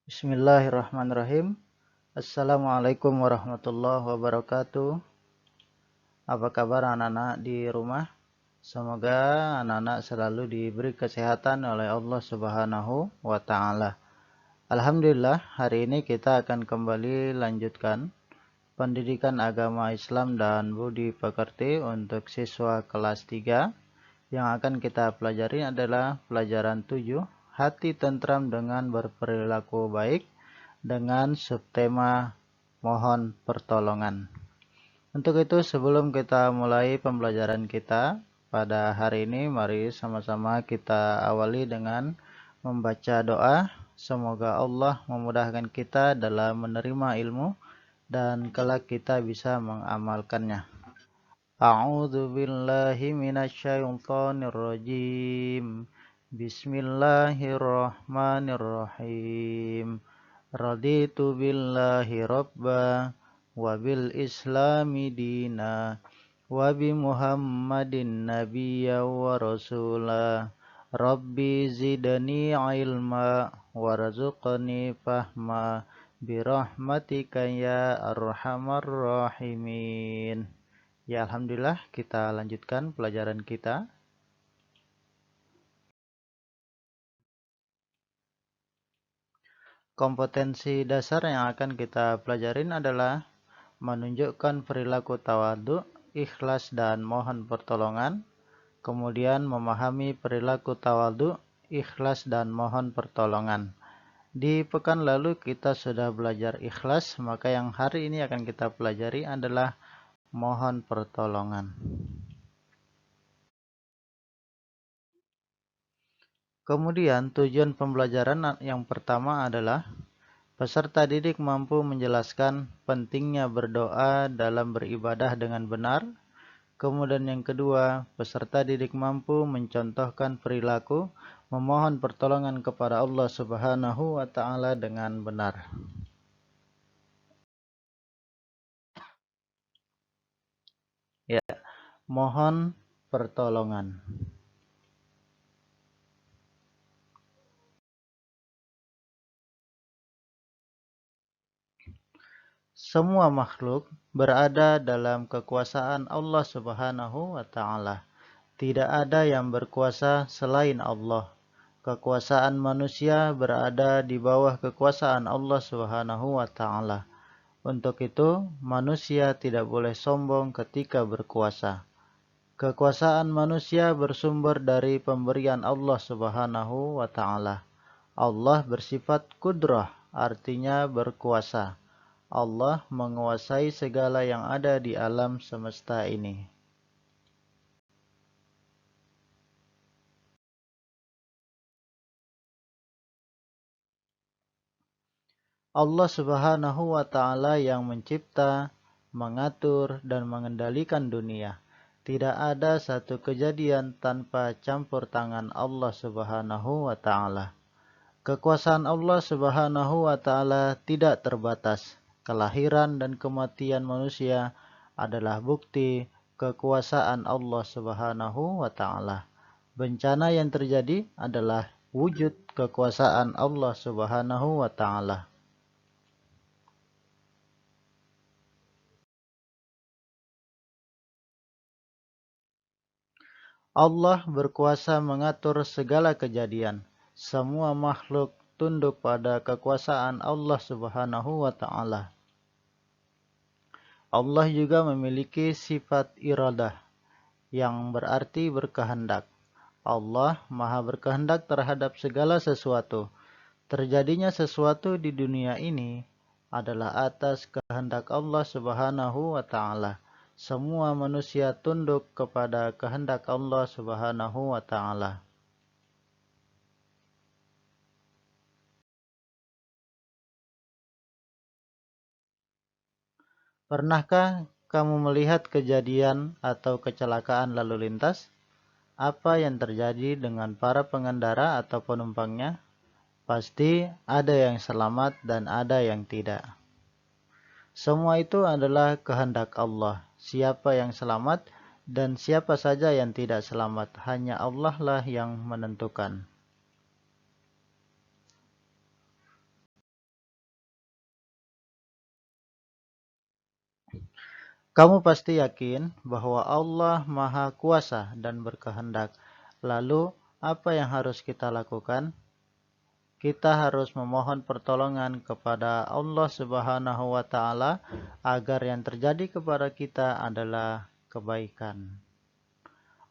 Bismillahirrahmanirrahim. Assalamualaikum warahmatullahi wabarakatuh. Apa kabar anak-anak di rumah? Semoga anak-anak selalu diberi kesehatan oleh Allah Subhanahu wa Ta'ala. Alhamdulillah, hari ini kita akan kembali lanjutkan pendidikan agama Islam dan budi pekerti untuk siswa kelas 3. Yang akan kita pelajari adalah pelajaran 7, hati tentram dengan berperilaku baik, dengan subtema mohon pertolongan. Untuk itu sebelum kita mulai pembelajaran kita pada hari ini, mari sama-sama kita awali dengan membaca doa. Semoga Allah memudahkan kita dalam menerima ilmu dan kelak kita bisa mengamalkannya. A'udzu billahi minasyaitonir rajim. Bismillahirrahmanirrahim. Raditu billahi rabba wa bil islami dina wa bi Muhammadin nabiyya wa rasula. Rabbi zidni ilma warzuqni fahma birahmatika ya arhamar rahimin. Ya, alhamdulillah, kita lanjutkan pelajaran kita. Kompetensi dasar yang akan kita pelajarin adalah menunjukkan perilaku tawadhu, ikhlas dan mohon pertolongan. Kemudian memahami perilaku tawadhu, ikhlas dan mohon pertolongan. Di pekan lalu kita sudah belajar ikhlas, maka yang hari ini akan kita pelajari adalah mohon pertolongan. Kemudian tujuan pembelajaran yang pertama adalah peserta didik mampu menjelaskan pentingnya berdoa dalam beribadah dengan benar. Kemudian yang kedua, peserta didik mampu mencontohkan perilaku memohon pertolongan kepada Allah Subhanahu wa Ta'ala dengan benar. Ya, mohon pertolongan. Semua makhluk berada dalam kekuasaan Allah Subhanahu wa Ta'ala. Tidak ada yang berkuasa selain Allah. Kekuasaan manusia berada di bawah kekuasaan Allah Subhanahu wa Ta'ala. Untuk itu, manusia tidak boleh sombong ketika berkuasa. Kekuasaan manusia bersumber dari pemberian Allah Subhanahu wa Ta'ala. Allah bersifat kudrah, artinya berkuasa. Allah menguasai segala yang ada di alam semesta ini. Allah Subhanahu wa Ta'ala yang mencipta, mengatur, dan mengendalikan dunia. Tidak ada satu kejadian tanpa campur tangan Allah Subhanahu wa Ta'ala. Kekuasaan Allah Subhanahu wa Ta'ala tidak terbatas. Kelahiran dan kematian manusia adalah bukti kekuasaan Allah Subhanahu wa Ta'ala. Bencana yang terjadi adalah wujud kekuasaan Allah Subhanahu wa Ta'ala. Allah berkuasa mengatur segala kejadian. Semua makhluk tunduk pada kekuasaan Allah Subhanahu wa Ta'ala. Allah juga memiliki sifat iradah yang berarti berkehendak. Allah Maha berkehendak terhadap segala sesuatu. Terjadinya sesuatu di dunia ini adalah atas kehendak Allah Subhanahu wa Ta'ala. Semua manusia tunduk kepada kehendak Allah Subhanahu wa Ta'ala. Pernahkah kamu melihat kejadian atau kecelakaan lalu lintas? Apa yang terjadi dengan para pengendara atau penumpangnya? Pasti ada yang selamat dan ada yang tidak. Semua itu adalah kehendak Allah. Siapa yang selamat dan siapa saja yang tidak selamat, hanya Allah lah yang menentukan. Kamu pasti yakin bahwa Allah Maha Kuasa dan berkehendak. Lalu, apa yang harus kita lakukan? Kita harus memohon pertolongan kepada Allah Subhanahu wa Ta'ala agar yang terjadi kepada kita adalah kebaikan.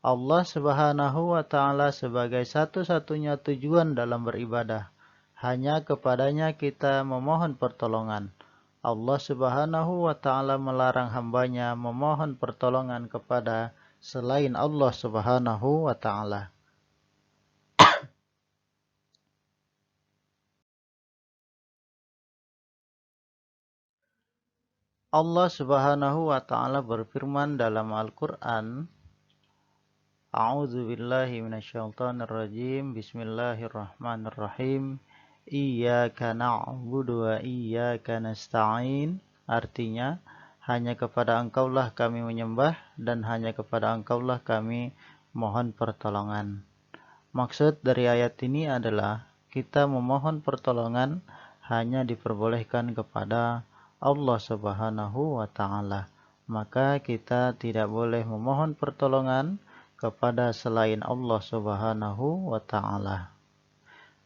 Allah Subhanahu wa Ta'ala sebagai satu-satunya tujuan dalam beribadah. Hanya kepadanya kita memohon pertolongan. Allah Subhanahu wa Ta'ala melarang hambanya memohon pertolongan kepada selain Allah Subhanahu wa Ta'ala. Allah Subhanahu wa Ta'ala berfirman dalam Al-Quran, A'udzu billahi minasyaitonir rajim. Bismillahirrahmanirrahim. Iyyaka na'budu wa iyyaka nasta'in. Artinya, hanya kepada Engkaulah kami menyembah dan hanya kepada Engkaulah kami mohon pertolongan. Maksud dari ayat ini adalah kita memohon pertolongan hanya diperbolehkan kepada Allah Subhanahu wa Ta'ala. Maka kita tidak boleh memohon pertolongan kepada selain Allah Subhanahu wa Ta'ala.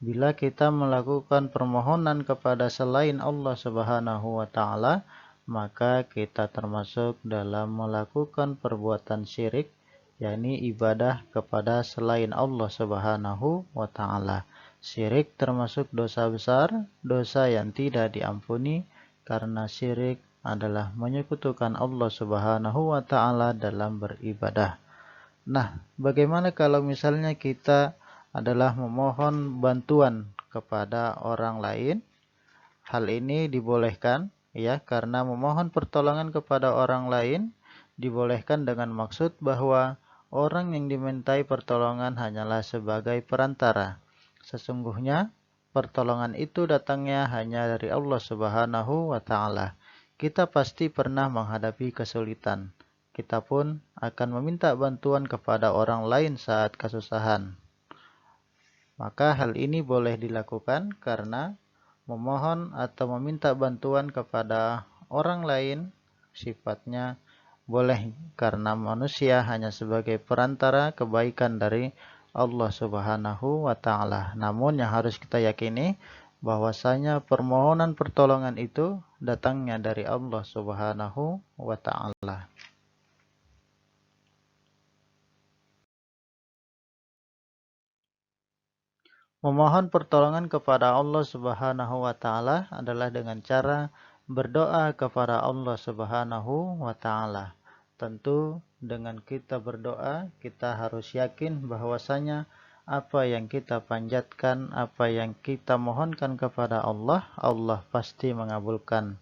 Bila kita melakukan permohonan kepada selain Allah Subhanahu wa Ta'ala, maka kita termasuk dalam melakukan perbuatan syirik, yakni ibadah kepada selain Allah Subhanahu wa Ta'ala. Syirik termasuk dosa besar, dosa yang tidak diampuni, karena syirik adalah menyekutukan Allah Subhanahu wa Ta'ala dalam beribadah. Nah, bagaimana kalau misalnya kita adalah memohon bantuan kepada orang lain? Hal ini dibolehkan, ya, karena memohon pertolongan kepada orang lain dibolehkan dengan maksud bahwa orang yang dimintai pertolongan hanyalah sebagai perantara. Sesungguhnya pertolongan itu datangnya hanya dari Allah Subhanahu wa Ta'ala. Kita pasti pernah menghadapi kesulitan. Kita pun akan meminta bantuan kepada orang lain saat kesusahan. Maka hal ini boleh dilakukan karena memohon atau meminta bantuan kepada orang lain sifatnya boleh karena manusia hanya sebagai perantara kebaikan dari Allah Subhanahu wa Ta'ala. Namun yang harus kita yakini bahwasanya permohonan pertolongan itu datangnya dari Allah Subhanahu wa Ta'ala. Memohon pertolongan kepada Allah Subhanahu wa Ta'ala adalah dengan cara berdoa kepada Allah Subhanahu wa Ta'ala. Tentu dengan kita berdoa, kita harus yakin bahwasanya apa yang kita panjatkan, apa yang kita mohonkan kepada Allah, Allah pasti mengabulkan.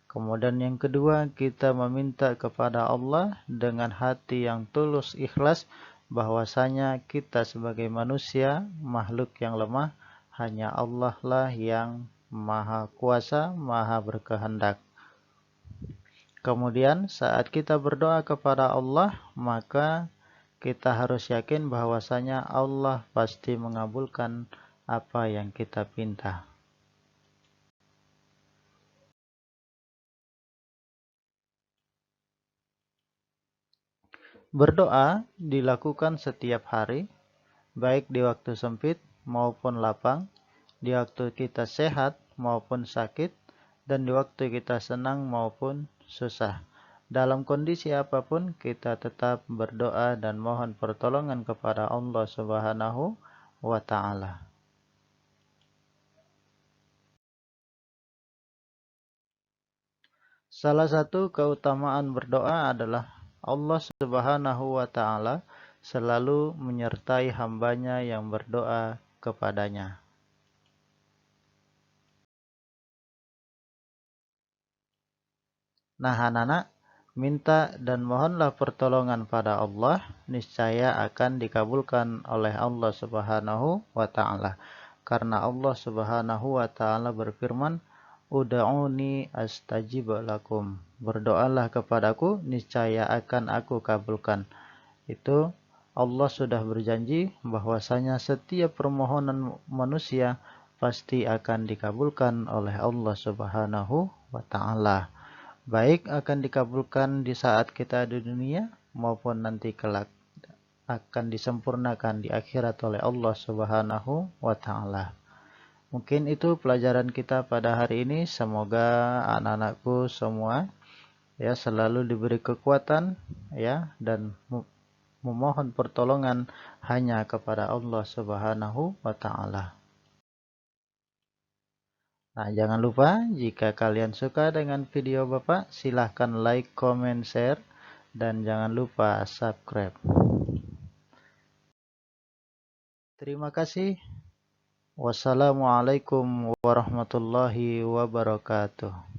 Kemudian yang kedua, kita meminta kepada Allah dengan hati yang tulus ikhlas, bahwasanya kita sebagai manusia, makhluk yang lemah, hanya Allah lah yang maha kuasa, maha berkehendak. Kemudian saat kita berdoa kepada Allah, maka kita harus yakin bahwasanya Allah pasti mengabulkan apa yang kita pinta. Berdoa dilakukan setiap hari, baik di waktu sempit maupun lapang, di waktu kita sehat maupun sakit, dan di waktu kita senang maupun susah. Dalam kondisi apapun kita tetap berdoa dan mohon pertolongan kepada Allah Subhanahu wa Ta'ala. Salah satu keutamaan berdoa adalah Allah Subhanahu wa Ta'ala selalu menyertai hambanya yang berdoa kepadanya. Nah, anak-anak, minta dan mohonlah pertolongan pada Allah, niscaya akan dikabulkan oleh Allah Subhanahu wa Ta'ala. Karena Allah Subhanahu wa Ta'ala berfirman, Uda'uni astajib lakum. Berdoalah kepadaku, niscaya akan aku kabulkan. Itu Allah sudah berjanji bahwasanya setiap permohonan manusia pasti akan dikabulkan oleh Allah Subhanahu wa Ta'ala. baik akan dikabulkan di saat kita di dunia maupun nanti kelak akan disempurnakan di akhirat oleh Allah Subhanahu wa taala. Mungkin itu pelajaran kita pada hari ini. Semoga anak-anakku semua ya selalu diberi kekuatan ya dan memohon pertolongan hanya kepada Allah Subhanahu wa taala. Nah, jangan lupa jika kalian suka dengan video Bapak, silahkan like, comment, share, dan jangan lupa subscribe. Terima kasih. Wassalamualaikum warahmatullahi wabarakatuh.